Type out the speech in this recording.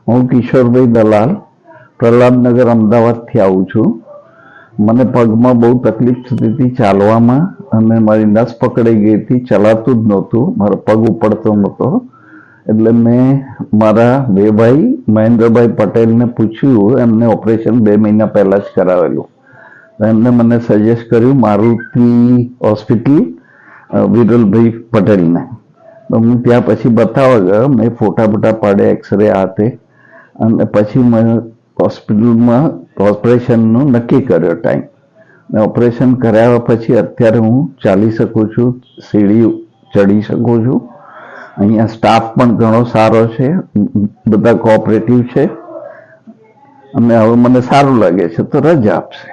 હું કિશોરભાઈ દલાલ પ્રહલાદનગર અમદાવાદથી આવું છું. મને પગમાં બહુ તકલીફ થતી હતી ચાલવામાં, અને મારી નસ પકડાઈ ગઈ હતી, ચલાતું જ નહોતું, મારો પગ ઉપડતો નહોતો. એટલે મેં મારા બે ભાઈ મહેન્દ્રભાઈ પટેલને પૂછ્યું, એમને ઓપરેશન 2 મહિના પહેલા જ કરાવેલું. એમને મને સજેસ્ટ કર્યું મારુતિ હોસ્પિટલ વિરલભાઈ પટેલને. તો હું ત્યાં પછી બતાવવા ગયો, મેં ફોટા પાડ્યા, એક્સરે આ તે, અને પછી મેં હોસ્પિટલમાં ઓપરેશનનું નક્કી કર્યો ટાઈમ. ઓપરેશન કરાવ્યા પછી અત્યારે હું ચાલી શકું છું, સીડી ચડી શકું છું. અહીંયા સ્ટાફ પણ ઘણો સારો છે, બધા કોઓપરેટિવ છે, અને હવે મને સારું લાગે છે તો રજા આપશે.